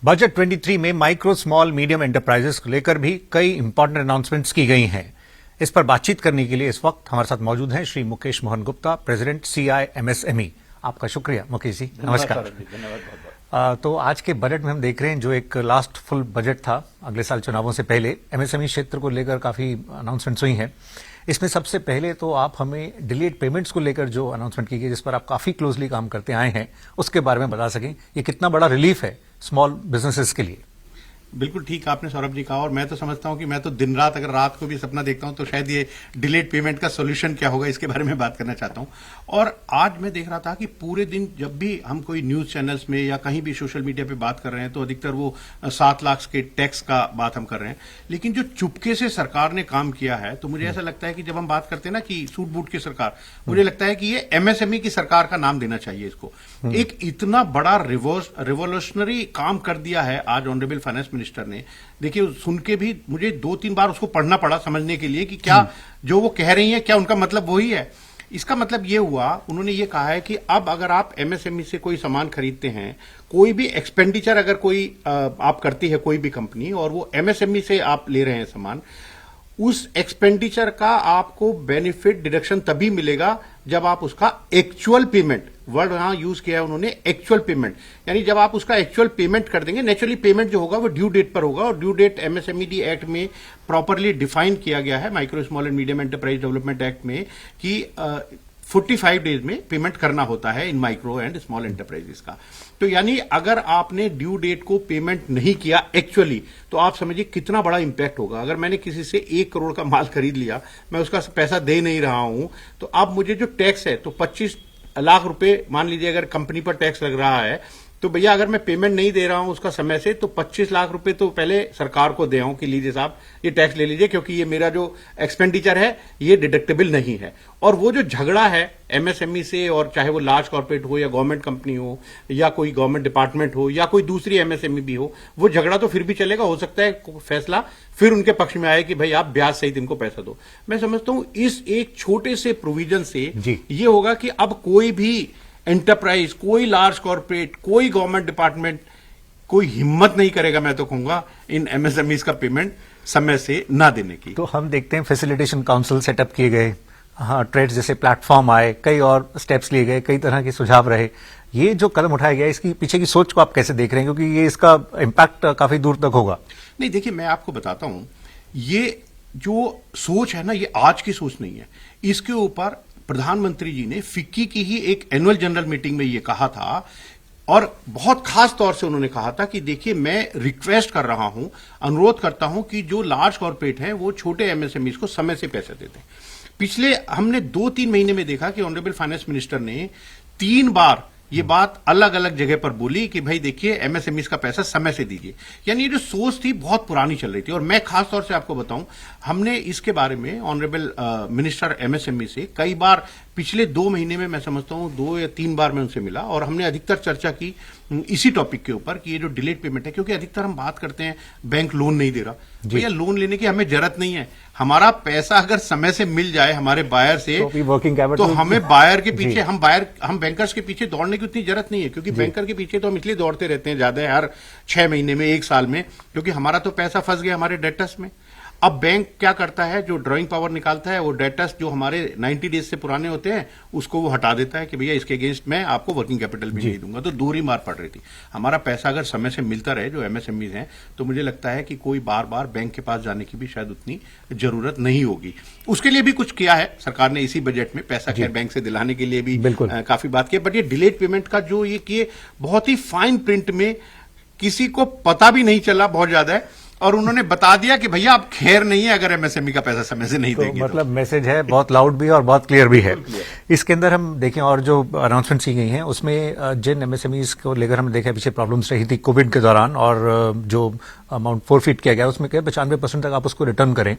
Budget 23 में micro small medium enterprises को लेकर भी कई इंपॉर्टेंट अनाउंसमेंट्स की गई हैं। इस पर बातचीत करने के लिए इस वक्त हमारे साथ मौजूद हैं Shri Mukesh Mohan Gupta, president CI MSME. आपका शुक्रिया मुकेश जी, नमस्कार। धन्यवाद। तो आज के बजट में हम देख रहे हैं जो एक लास्ट फुल बजट था अगले साल चुनावों से पहले, एमएसएमई क्षेत्र को लेकर काफी अनाउंसमेंट्स हुई हैं। इसमें सबसे पहले तो आप हमें डिलेड पेमेंट्स को लेकर जो अनाउंसमेंट की गई, जिस पर आप काफी क्लोजली काम करते आए हैं, उसके बारे में बता सकें। ये कितना बड़ा रिलीफ है स्मॉल बिजनेसेस के लिए? बिल्कुल ठीक आपने सौरभ जी कहा, और मैं तो समझता हूं कि मैं तो दिन रात अगर रात को भी सपना देखता हूं तो शायद ये डिलेड पेमेंट का सॉल्यूशन क्या होगा इसके बारे में बात करना चाहता हूं। और आज मैं देख रहा था कि पूरे दिन जब भी हम कोई न्यूज चैनल्स में या कहीं भी सोशल मीडिया पे बात कर रहे हैं तो अधिकतर वो 7 लाख के टैक्स का बात हम कर रहे हैं, लेकिन जो चुपके से सरकार ने काम किया है, तो मुझे ऐसा लगता है कि जब हम बात करते हैं ना कि सूट बूट की सरकार, मुझे लगता है कि ये एमएसएमई की सरकार का नाम देना चाहिए इसको। एक इतना बड़ा रिवोल्यूशनरी काम कर दिया है आज ऑनरेबल फाइनेंस मिनिस्टर ने। देखिए, सुन के भी मुझे 2-3 बार उसको पढ़ना पड़ा समझने के लिए कि क्या जो वो कह रही हैं क्या उनका मतलब वही है। इसका मतलब ये हुआ, उन्होंने ये कहा है कि अब अगर आप एमएसएमई से कोई सामान खरीदते हैं, कोई भी एक्सपेंडिचर अगर कोई आप करती है कोई भी कंपनी, और वो एमएसएमई से आप ले रहे हैं सामान, उस एक्सपेंडिचर का आपको बेनिफिट डिडक्शन तभी मिलेगा जब आप उसका एक्चुअल पेमेंट, वर्ड यहां यूज किया है उन्होंने, एक्चुअल पेमेंट, यानी जब आप उसका एक्चुअल पेमेंट कर देंगे। नेचुरली पेमेंट जो होगा वो ड्यू डेट पर होगा, और ड्यू डेट एमएसएमई एक्ट में प्रॉपरली डिफाइन किया गया है, micro small and medium enterprise development act में, कि 45 डेज में पेमेंट करना होता है इन माइक्रो एंड स्मॉल एंटरप्राइजेस का। तो यानी अगर आपने ड्यू डेट को पेमेंट नहीं किया एक्चुअली, तो आप समझिए कितना बड़ा इंपैक्ट होगा। अगर मैंने किसी से 1 करोड़ का माल खरीद लिया, मैं उसका पैसा दे नहीं रहा हूं, तो अब मुझे जो टैक्स है, तो 25 लाख रुपए मान लीजिए अगर कंपनी पर टैक्स लग रहा है, तो भैया अगर मैं पेमेंट नहीं दे रहा हूं उसका समय से, तो 25 लाख रुपए तो पहले सरकार को दे आऊं कि लीजिए साहब ये टैक्स ले लीजिए, क्योंकि ये मेरा जो एक्सपेंडिचर है ये डिडक्टेबल नहीं है। और वो जो झगड़ा है एमएसएमई से, और चाहे वो लार्ज कॉर्पोरेट हो या गवर्नमेंट कंपनी हो या कोई गवर्नमेंट डिपार्टमेंट हो या कोई दूसरी एमएसएमई भी हो, वो झगड़ा तो फिर भी चलेगा। हो सकता है फैसला फिर उनके पक्ष में आए कि भाई आप ब्याज सहित इनको पैसा दो। मैं समझता हूं इस एक छोटे से प्रोविजन से ये होगा कि अब कोई भी एंटरप्राइज, कोई लार्ज कॉर्पोरेट, कोई गवर्नमेंट डिपार्टमेंट, कोई हिम्मत नहीं करेगा, मैं तो कहूंगा, इन एमएसएमईज का पेमेंट समय से ना देने की। तो हम देखते हैं फैसिलिटेशन काउंसिल सेटअप किए गए, हाँ, ट्रेड्स जैसे प्लेटफॉर्म आए, कई और स्टेप्स लिए गए, कई तरह के सुझाव रहे। ये जो कदम उठाया गया, इसकी पीछे की सोच को आप कैसे देख रहे हैं, क्योंकि ये इसका इम्पैक्ट काफी दूर तक होगा? नहीं, देखिए मैं आपको बताता हूं, ये जो सोच है ना, ये आज की सोच नहीं है। इसके ऊपर प्रधानमंत्री जी ने फिक्की की ही एक एनुअल जनरल मीटिंग में ये कहा था, और बहुत खास तौर से उन्होंने कहा था कि देखिए मैं रिक्वेस्ट कर रहा हूं, अनुरोध करता हूं कि जो लार्ज कॉर्पोरेट हैं वो छोटे एमएसएमईज को समय से पैसे देते हैं। पिछले हमने 2-3 महीने में देखा कि ऑनरेबल फाइनेंस मिनिस्टर ने 3 बार ये बात अलग अलग जगह पर बोली कि भाई देखिए एमएसएमईज का पैसा समय से दीजिए। यानी ये जो सोच थी बहुत पुरानी चल रही थी। और मैं खास तौर से आपको बताऊं, हमने इसके बारे में ऑनरेबल मिनिस्टर एमएसएमई से कई बार पिछले 2 महीने में, मैं समझता हूं 2 या 3 बार मैं उनसे मिला, और हमने अधिकतर चर्चा की इसी टॉपिक के ऊपर कि ये जो डिलेड पेमेंट है, क्योंकि अधिकतर हम बात करते हैं बैंक लोन नहीं दे रहा, भैया लोन लेने की हमें जरूरत नहीं है। हमारा पैसा अगर समय से मिल जाए हमारे बायर से, तो हमें बायर के पीछे, हम बैंकर्स के पीछे दौड़ने की उतनी जरूरत नहीं है, क्योंकि बैंकर के पीछे तो हम इसलिए दौड़ते रहते हैं ज्यादा, हर 6 महीने में, 1 साल में, क्योंकि हमारा तो पैसा फंस गया हमारे डेटर्स में। अब बैंक क्या करता है, जो ड्राइंग पावर निकालता है, वो डेटर्स जो हमारे 90 डेज से पुराने होते हैं उसको वो हटा देता है कि भैया इसके अगेंस्ट मैं आपको वर्किंग कैपिटल भी नहीं दूंगा। तो दूरी मार पड़ रही थी। हमारा पैसा अगर समय से मिलता रहे जो एमएसएमईज हैं, तो मुझे लगता है कि कोई बार बार बैंक के पास जाने की भी शायद उतनी जरूरत नहीं होगी। उसके लिए भी कुछ किया है सरकार ने इसी बजट में, पैसा खैर बैंक से दिलाने के लिए भी काफी बात की, बट ये डिलेड पेमेंट का जो ये किए बहुत ही फाइन प्रिंट में, किसी को पता भी नहीं चला बहुत ज्यादा है, और उन्होंने बता दिया कि भैया आप खैर नहीं है अगर एमएसएमई का पैसा समय से नहीं देंगे। मतलब मैसेज है, बहुत लाउड भी है और बहुत क्लियर भी है। इसके अंदर हम देखें और जो अनाउंसमेंट की गई हैं उसमें जिन एमएसएमईज को लेकर हम देखें पीछे प्रॉब्लम्स रही थी कोविड के दौरान, और जो अमाउंट फोरफिट किया गया उसमें क्या 95% तक आप उसको रिटर्न करें,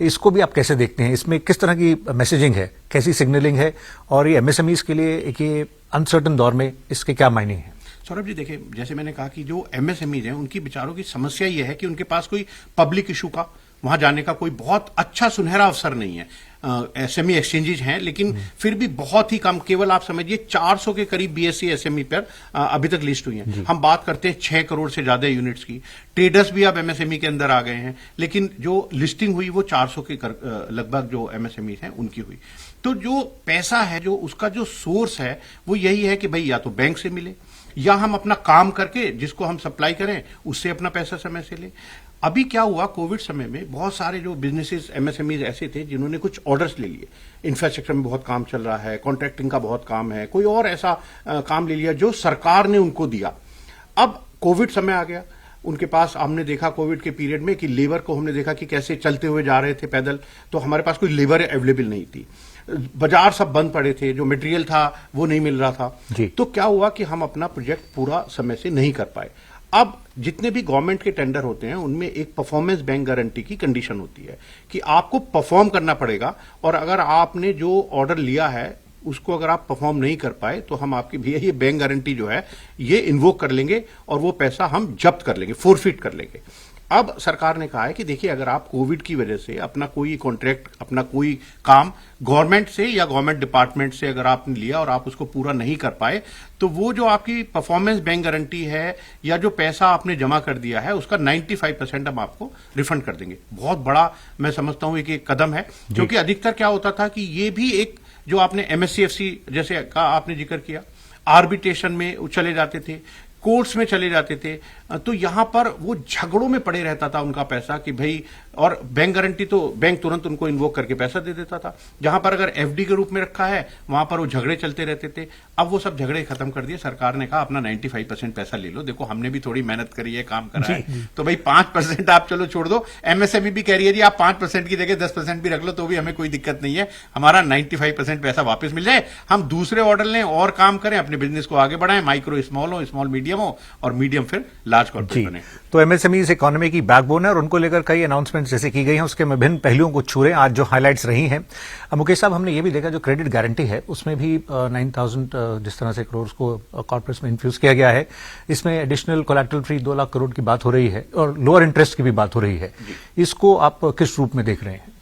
इसको भी आप कैसे देखते हैं? इसमें किस तरह की मैसेजिंग है, कैसी सिग्नलिंग है, और ये एमएसएमईज के लिए एक ये अनसर्टन दौर में इसके क्या मायने हैं? सौरभ जी देखिए, जैसे मैंने कहा कि जो एमएसएमईज हैं उनकी बेचारों की समस्या यह है कि उनके पास कोई पब्लिक इशू का वहां जाने का कोई बहुत अच्छा सुनहरा अवसर नहीं है। एसएमई एक्सचेंजेज हैं, लेकिन फिर भी बहुत ही कम, केवल आप समझिए 400 के करीब बीएसई एसएमई पर अभी तक लिस्ट हुई हैं। हम बात करते हैं 6 करोड़ से ज्यादा यूनिट्स की। ट्रेडर्स भी अब एमएसएमई के अंदर आ गए हैं, लेकिन जो लिस्टिंग हुई वो 400 के लगभग जो एमएसएमई हैं उनकी हुई। तो जो पैसा है, जो उसका जो सोर्स है, वो यही है कि भाई या तो बैंक से मिले या हम अपना काम करके जिसको हम सप्लाई करें उससे अपना पैसा समय से ले। अभी क्या हुआ, कोविड समय में बहुत सारे जो बिजनेसेस एमएसएमईज ऐसे थे जिन्होंने कुछ ऑर्डर्स ले लिए। इंफ्रास्ट्रक्चर में बहुत काम चल रहा है, कॉन्ट्रैक्टिंग का बहुत काम है, कोई और ऐसा काम ले लिया जो सरकार ने उनको दिया। अब कोविड समय आ गया, उनके पास हमने देखा कोविड के पीरियड में कि लेबर को हमने देखा कि कैसे चलते हुए जा रहे थे पैदल, तो हमारे पास कोई लेबर अवेलेबल नहीं थी, बाजार सब बंद पड़े थे, जो मटेरियल था वो नहीं मिल रहा था। तो क्या हुआ कि हम अपना प्रोजेक्ट पूरा समय से नहीं कर पाए। अब जितने भी गवर्नमेंट के टेंडर होते हैं उनमें एक परफॉर्मेंस बैंक गारंटी की कंडीशन होती है कि आपको परफॉर्म करना पड़ेगा, और अगर आपने जो ऑर्डर लिया है उसको अगर आप परफॉर्म नहीं कर पाए तो हम आपकी भैया ये बैंक गारंटी जो है ये इन्वोक कर लेंगे और वो पैसा हम जब्त कर लेंगे, फोरफिट कर लेंगे। अब सरकार ने कहा है कि देखिए, अगर आप कोविड की वजह से अपना कोई कॉन्ट्रैक्ट, अपना कोई काम गवर्नमेंट से या गवर्नमेंट डिपार्टमेंट से अगर आपने लिया और आप उसको पूरा नहीं कर पाए, तो वो जो आपकी परफॉर्मेंस बैंक गारंटी है या जो पैसा आपने जमा कर दिया है उसका 95% हम आपको रिफंड कर देंगे। बहुत बड़ा मैं समझता हूं एक कदम है, क्योंकि अधिकतर क्या होता था कि ये भी एक जो आपने एमएससीएफसी जैसे का आपने जिक्र किया, आर्बिट्रेशन में चले जाते थे, कोर्ट्स में चले जाते थे, तो यहां पर वो झगड़ों में पड़े रहता था उनका पैसा कि भाई, और बैंक गारंटी तो बैंक तुरंत उनको इन्वोक करके पैसा दे देता था। जहां पर अगर एफडी के रूप में रखा है वहां पर वो झगड़े चलते रहते थे। अब वो सब झगड़े खत्म कर दिए, सरकार ने कहा अपना 95% पैसा ले लो। देखो, हमने भी थोड़ी मेहनत करी है, काम करा है, तो भाई 5% आप चलो छोड़ दो। एमएसएमई भी कह रही है जी आप 5% की जगह 10% भी रख लो तो भी हमें कोई दिक्कत नहीं है, हमारा 95% पैसा वापस मिल जाए, हम दूसरे ऑर्डर लें और काम करें, अपने बिजनेस को आगे बढ़ाएं, माइक्रो स्मॉल हो, स्मॉल मीडियम हो, और मीडियम फिर लार्ज कॉर्पोरेट बने। तो एमएसएमई इस इकोनॉमी की बैकबोन है और उनको लेकर कई अनाउंसमेंट जैसे की गई हैं, उसके विभिन्न पहलुओं को छू रहे हैं आज जो हाइलाइट्स रही हैं। मुकेश साहब, हमने ये भी देखा जो क्रेडिट गारंटी है उसमें भी 9,000 जिस तरह से करोड़ को कॉर्पोरेट्स में इन्फ्यूज किया गया है, इसमें additional collateral free 2 lakh crore की बात हो रही है और लोअर इंटरेस्ट की भी बात हो रही है। इसको आप किस रूप में देख रहे हैं?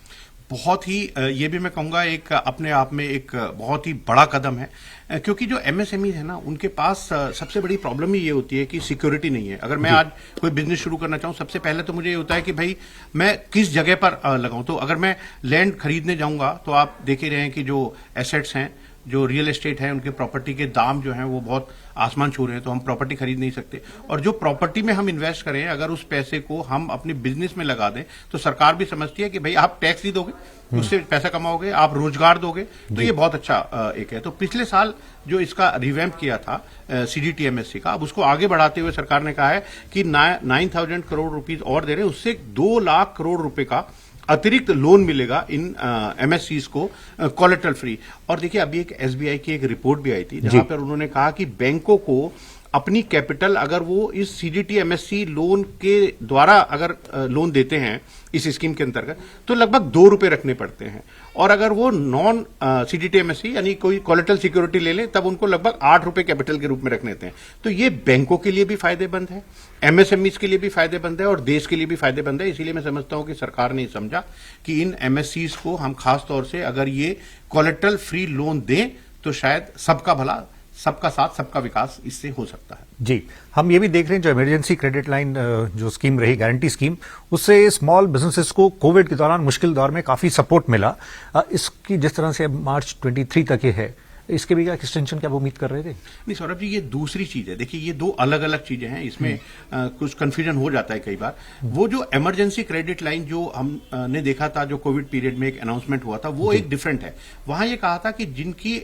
बहुत ही, ये भी मैं कहूंगा एक अपने आप में एक बहुत ही बड़ा कदम है, क्योंकि जो एमएसएमई है ना, उनके पास सबसे बड़ी प्रॉब्लम ही ये होती है कि सिक्योरिटी नहीं है। अगर मैं आज कोई बिजनेस शुरू करना चाहूं, सबसे पहले तो मुझे ये होता है कि भाई मैं किस जगह पर लगाऊं। तो अगर मैं लैंड खरीदने जाऊंगा तो आप देख ही रहे हैं कि जो एसेट्स हैं, जो रियल एस्टेट है, उनके प्रॉपर्टी के दाम जो हैं वो बहुत आसमान छू रहे हैं, तो हम प्रॉपर्टी खरीद नहीं सकते। और जो प्रॉपर्टी में हम इन्वेस्ट करें, अगर उस पैसे को हम अपने बिजनेस में लगा दें तो सरकार भी समझती है कि भाई आप टैक्स ही दोगे, उससे पैसा कमाओगे, आप रोजगार दोगे, तो ये बहुत अच्छा एक है। तो पिछले साल जो इसका रिवैम्प किया था सीडीटीएमएससी का, अब उसको आगे बढ़ाते हुए सरकार ने कहा है कि 9,000 करोड़ रुपीज और दे रहे हैं, उससे 2 लाख करोड़ रुपए का अतिरिक्त लोन मिलेगा इन एमएससीज को कोलैटरल फ्री। और देखिए, अभी एक एसबीआई की एक रिपोर्ट भी आई थी जहां पर उन्होंने कहा कि बैंकों को अपनी कैपिटल, अगर वो इस सीडीटी एमएससी लोन के द्वारा अगर लोन देते हैं इस स्कीम के अंतर्गत, तो लगभग 2 रुपए रखने पड़ते हैं, और अगर वो नॉन सीडीटी एमएससी यानी कोई कोलैटरल सिक्योरिटी ले लें तब उनको लगभग 8 रुपए कैपिटल के रूप में रखने देते हैं। तो ये बैंकों के लिए भी फायदेमंद है, एमएसएमईज के लिए भी फायदेमंद है और देश के लिए भी फायदेमंद है। इसीलिए मैं समझता हूं कि सरकार ने समझा कि इन एमएससीज को हम खास तौर से अगर ये कोलैटरल फ्री लोन दें तो शायद सबका भला, सबका साथ, सबका विकास इससे हो सकता है। जी, हम ये भी देख रहे हैं जो इमरजेंसी क्रेडिट लाइन जो स्कीम रही, गारंटी स्कीम, उससे स्मॉल बिजनेसेस को कोविड के दौरान मुश्किल दौर में काफी सपोर्ट मिला। इसकी जिस तरह से मार्च 23 तक ये है, इसके भी क्या एक्सटेंशन क्या उम्मीद कर रहे थे? नहीं सौरभ जी, ये दूसरी चीज है। देखिए, ये 2 अलग अलग चीजें हैं, इसमें कुछ कंफ्यूजन हो जाता है कई बार। वो जो इमरजेंसी क्रेडिट लाइन जो हमने देखा था, जो कोविड पीरियड में एक अनाउंसमेंट हुआ था, वो एक डिफरेंट है। वहां ये कहा था कि जिनकी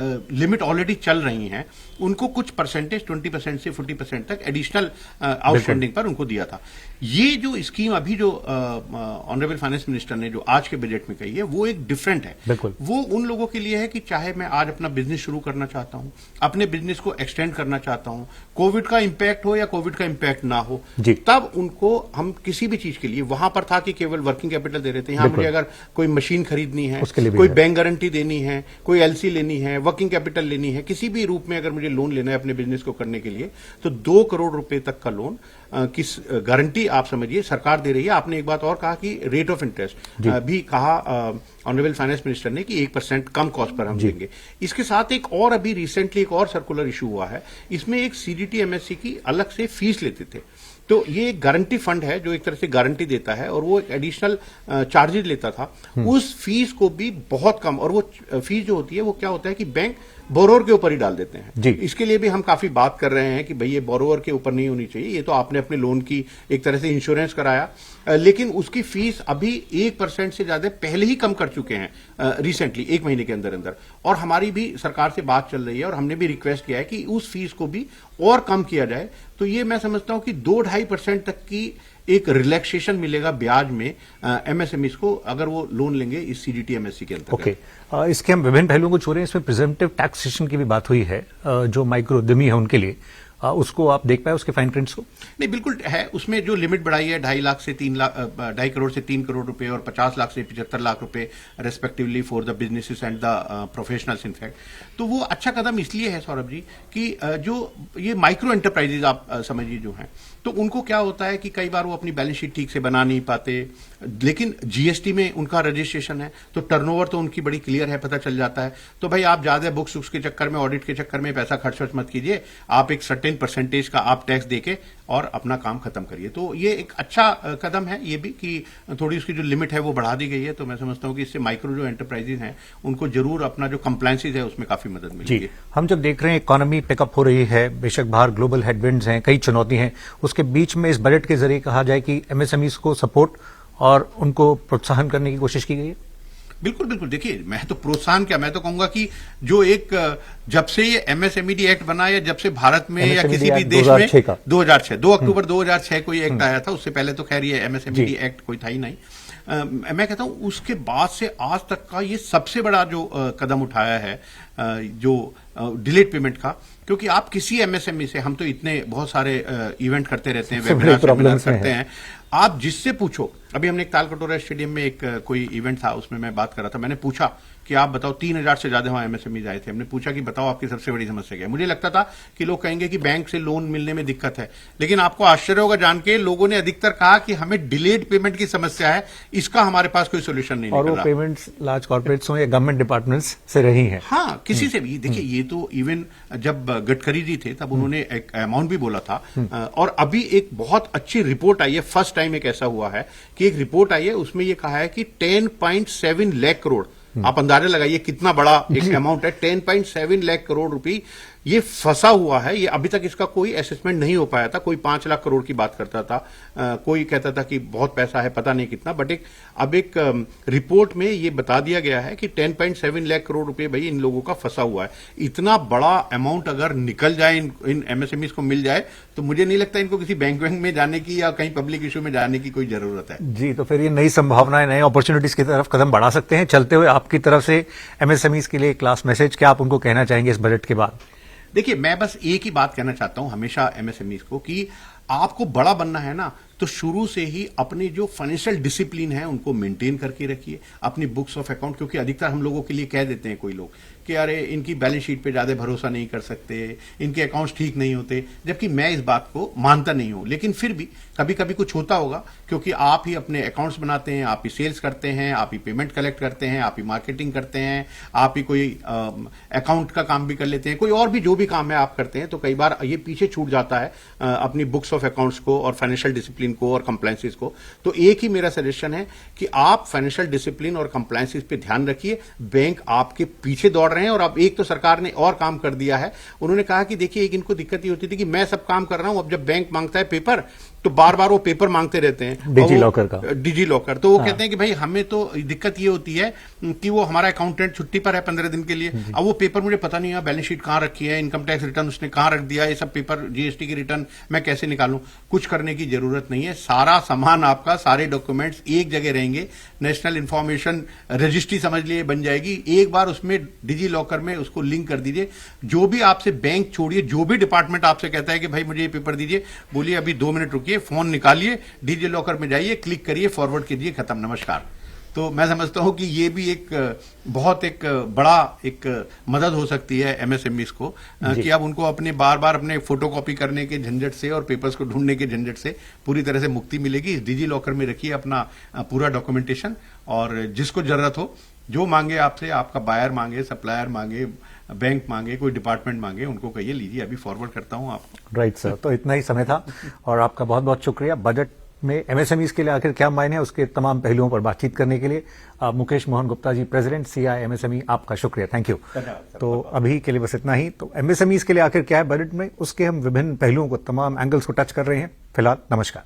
लिमिट ऑलरेडी चल रही हैं उनको कुछ परसेंटेज 20% से 40% तक एडिशनल आउटस्टैंडिंग पर उनको दिया था। ये जो स्कीम अभी जो ऑनरेबल फाइनेंस मिनिस्टर ने जो आज के बजट में कही है, वो एक डिफरेंट है। वो उन लोगों के लिए है कि चाहे मैं आज अपना बिजनेस शुरू करना चाहता हूं, अपने बिजनेस को एक्सटेंड करना चाहता हूं, कोविड का इंपैक्ट हो या कोविड का इंपैक्ट ना हो, तब उनको हम किसी भी चीज के लिए, वहां पर था कि केवल वर्किंग कैपिटल दे रहे थे, यहां मुझे अगर कोई मशीन खरीदनी है, कोई बैंक गारंटी देनी है, कोई एलसी लेनी है, वर्किंग कैपिटल लेनी है, किसी भी रूप में अगर मुझे लोन लेना है अपने बिजनेस को करने के लिए, तो 2 करोड़ रुपए तक का लोन किस गारंटी आप समझिए सरकार दे रही है। आपने एक बात और कहा कि रेट ऑफ इंटरेस्ट भी कहा ऑनरेबल फाइनेंस मिनिस्टर ने कि 1% कम कॉस्ट पर हम देंगे। इसके साथ एक और अभी रिसेंटली एक और सर्कुलर इशू हुआ है, इसमें एक सीडीटी एमएससी की अलग से फीस लेते थे। तो ये एक गारंटी फंड है जो एक तरह से गारंटी देता है और वो एक एडिशनल चार्जेज लेता था, उस फीस को भी बहुत कम, और वो फीस जो होती है वो क्या होता है कि बैंक बोरोवर के ऊपर ही डाल देते हैं। इसके लिए भी हम काफी बात कर रहे हैं कि भाई ये बोरोवर के ऊपर नहीं होनी चाहिए, ये तो आपने अपने लोन की एक तरह से इंश्योरेंस कराया, लेकिन उसकी फीस अभी 1% से ज्यादा पहले ही कम कर चुके हैं रिसेंटली, 1 महीने के अंदर अंदर। और हमारी भी सरकार से बात चल रही है और हमने भी रिक्वेस्ट किया है कि उस फीस को भी और कम किया जाए। तो ये मैं समझता हूं कि 2-2.5% तक की एक रिलैक्सेशन मिलेगा ब्याज में एमएसएमईज को अगर वो लोन लेंगे इस सीडीटी एमएससी के अंतर्गत। ओके, इसके हम विभिन्न पहलुओं को छोड़ रहे हैं। इसमें प्रिजम्पटिव टैक्सेशन की भी बात हुई है, जो माइक्रो उद्यमी है उनके लिए, उसको आप देख पाए उसके फाइन प्रिंट्स को? नहीं, बिल्कुल है। उसमें जो लिमिट बढ़ाई है 2.5 लाख से 3 लाख, 2.5 करोड़ से 3 करोड़ रुपए और 50 लाख से 75 लाख रुपए respectively for the businesses and the professionals in fact. तो वो अच्छा कदम इसलिए है सौरभ जी कि जो ये माइक्रो एंटरप्राइजेज आप समझिए जो हैं, तो उनको क्या होता है कि कई बार वो अपनी बैलेंस शीट ठीक से बना नहीं पाते, लेकिन जीएसटी में उनका रजिस्ट्रेशन है तो टर्नओवर तो उनकी बड़ी क्लियर है, पता चल जाता है। तो भाई आप ज्यादा बुक्स के चक्कर में, ऑडिट के चक्कर में पैसा खर्च मत कीजिए, आप एक सर्टेन परसेंटेज का आप टैक्स देके और अपना काम खत्म करिए। तो ये एक अच्छा कदम है ये भी कि थोड़ी उसकी जो लिमिट है वो बढ़ा दी गई है। तो मैं समझता हूं कि इससे माइक्रो जो एंटरप्राइजेज हैं उनको जरूर अपना जो कंप्लायंसेज है उसमें काफी मदद मिलेगी। हम जब देख रहे हैं इकोनॉमी पिकअप हो रही है, बेशक बाहर ग्लोबल हेडविंड्स हैं, कई चुनौती हैं, उसके बीच में इस बजट के जरिए कहा जाए कि एमएसएमईज को सपोर्ट और उनको प्रोत्साहन करने की कोशिश की गई है। बिल्कुल बिल्कुल, देखिए मैं तो प्रोत्साहन क्या, मैं तो कहूंगा कि जो एक जब से ये एमएसएमईडी एक्ट बना या जब से भारत में या किसी भी देश में 2006 2 अक्टूबर 2006 को ये एक्ट आया था, उससे पहले तो खैर ये एमएसएमईडी एक्ट कोई था ही नहीं। मैं कहता हूं उसके बाद से आज तक का ये सबसे बड़ा जो कदम उठाया है जो डिलेड पेमेंट का, क्योंकि आप किसी एमएसएमई से, हम तो इतने बहुत सारे इवेंट करते रहते हैं, वेबिनार करते हैं, आप जिससे पूछो। अभी हमने एक तालकटोरा स्टेडियम में एक कोई इवेंट था, उसमें मैं बात कर रहा था, मैंने पूछा कि आप बताओ, 3000 से ज्यादा वहां एमएसएमई आए थे, हमने पूछा कि बताओ आपकी सबसे बड़ी समस्या क्या है। मुझे लगता था कि लोग कहेंगे कि बैंक से लोन मिलने में दिक्कत है, लेकिन आपको आश्चर्य होगा जान के लोगों ने अधिकतर कहा कि हमें डिलेड पेमेंट की समस्या है, इसका हमारे पास कोई सोल्यूशन नहीं निकला। और वो पेमेंट्स लार्ज कॉर्पोरेट्स हो या गवर्नमेंट डिपार्टमेंट्स से रही है। हाँ, किसी से भी। देखिए ये तो इवन जब गडकरी जी थे तब उन्होंने एक अमाउंट भी बोला था, और अभी एक बहुत अच्छी रिपोर्ट आई है, फर्स्ट टाइम एक ऐसा हुआ है कि एक रिपोर्ट आई है, उसमें ये कहा है कि 10.7 लाख करोड़, आप अंदाजा लगाइए कितना बड़ा एक अमाउंट है, 10.7 लाख करोड़ रुपए ये फंसा हुआ है। ये अभी तक इसका कोई असेसमेंट नहीं हो पाया था। कोई 5 लाख करोड़ की बात करता था, कोई कहता था कि बहुत पैसा है, पता नहीं कितना, बट अब एक रिपोर्ट में ये बता दिया गया है कि 10.7 लाख करोड़ रुपए भाई इन लोगों का फंसा हुआ है। इतना बड़ा अमाउंट अगर निकल जाए, इन एमएसएमईज को मिल जाए, तो मुझे नहीं लगता इनको किसी बैंक में जाने की या कहीं पब्लिक इशू में जाने की कोई जरूरत है। जी, तो फिर ये नई संभावनाएं, नए अपॉर्चुनिटीज की तरफ कदम बढ़ा सकते हैं। चलते हुए आपकी तरफ से एमएसएमईज के लिए एक क्लास मैसेज, क्या आप उनको कहना चाहेंगे इस बजट के बाद? देखिए मैं बस एक ही बात कहना चाहता हूं हमेशा एमएसएमईज को कि आपको बड़ा बनना है ना, तो शुरू से ही अपनी जो फाइनेंशियल डिसिप्लिन है उनको मेंटेन करके रखिए, अपनी बुक्स ऑफ अकाउंट, क्योंकि अधिकतर हम लोगों के लिए कह देते हैं कोई लोग कि अरे इनकी बैलेंस शीट पे ज्यादा भरोसा नहीं कर सकते, इनके अकाउंट्स ठीक नहीं होते, जबकि मैं इस बात को मानता नहीं हूं। लेकिन फिर भी कभी कभी कुछ होता होगा, क्योंकि आप ही अपने अकाउंट्स बनाते हैं, आप ही सेल्स करते हैं, आप ही पेमेंट कलेक्ट करते हैं, आप ही मार्केटिंग करते हैं, आप ही कोई अकाउंट का काम भी कर लेते हैं, कोई और भी जो भी काम है आप करते हैं, तो कई बार ये पीछे छूट जाता है अपनी बुक्स ऑफ अकाउंट्स को और फाइनेंशियल डिसिप्लिन को और कंप्लायंसेस को। तो एक ही मेरा सजेशन है कि आप फाइनेंशियल डिसिप्लिन और कंप्लायंसेस पे ध्यान रखिए। बैंक आपके पीछे दौड़ रहे हैं, और अब एक तो सरकार ने और काम कर दिया है, उन्होंने कहा कि देखिए एक इनको दिक्कत ये होती थी कि मैं सब काम कर रहा हूं, अब जब बैंक मांगता है पेपर तो बार बार वो पेपर मांगते रहते हैं, डिजी लॉकर का, डिजी लॉकर। तो वो कहते हैं कि भाई हमें तो दिक्कत ये होती है कि वो हमारा अकाउंटेंट छुट्टी पर है 15 दिन के लिए, अब वो पेपर मुझे पता नहीं है बैलेंस शीट कहां रखी है, इनकम टैक्स रिटर्न उसने कहां रख दिया, ये सब पेपर जीएसटी की रिटर्न मैं कैसे निकालूं। कुछ करने की जरूरत नहीं है, सारा सामान आपका, सारे डॉक्यूमेंट्स एक जगह रहेंगे, नेशनल इंफॉर्मेशन रजिस्ट्री समझ लिए बन जाएगी, एक बार उसमें डिजी लॉकर में उसको लिंक कर दीजिए। जो भी आपसे बैंक छोड़िए, जो भी डिपार्टमेंट आपसे कहता है कि भाई मुझे ये पेपर दीजिए, बोलिए अभी 2 मिनट रुकिए, फोन निकालिए, डिजी लॉकर में जाइए, क्लिक करिए, फॉरवर्ड कीजिए, खत्म, नमस्कार। तो मैं समझता हूं कि ये भी एक बहुत एक बड़ा एक मदद हो सकती है एमएसएमईज को, कि अब उनको अपने बार बार अपने फोटोकॉपी करने के झंझट से और पेपर्स को ढूंढने के झंझट से पूरी तरह से मुक्ति मिलेगी। इस डिजी लॉकर में रखिए अपना पूरा डॉक्यूमेंटेशन, और जिसको जरूरत हो, जो मांगे आपसे, आपका बायर मांगे, सप्लायर मांगे, बैंक मांगे, कोई डिपार्टमेंट मांगे, उनको कहिए, लीजिए, अभी फॉरवर्ड करता हूं आपको। राइट सर, तो इतना ही समय था और आपका बहुत बहुत शुक्रिया। बजट में एमएसएमईज के लिए आखिर क्या मायने है, उसके तमाम पहलुओं पर बातचीत करने के लिए Mukesh Mohan Gupta ji, president CI MSME, आपका शुक्रिया, थैंक यू। तो अभी के लिए बस इतना ही। तो एमएसएमईज के लिए आखिर क्या है बजट में, उसके हम विभिन्न पहलुओं को, तमाम एंगल्स को टच कर रहे हैं। फिलहाल नमस्कार।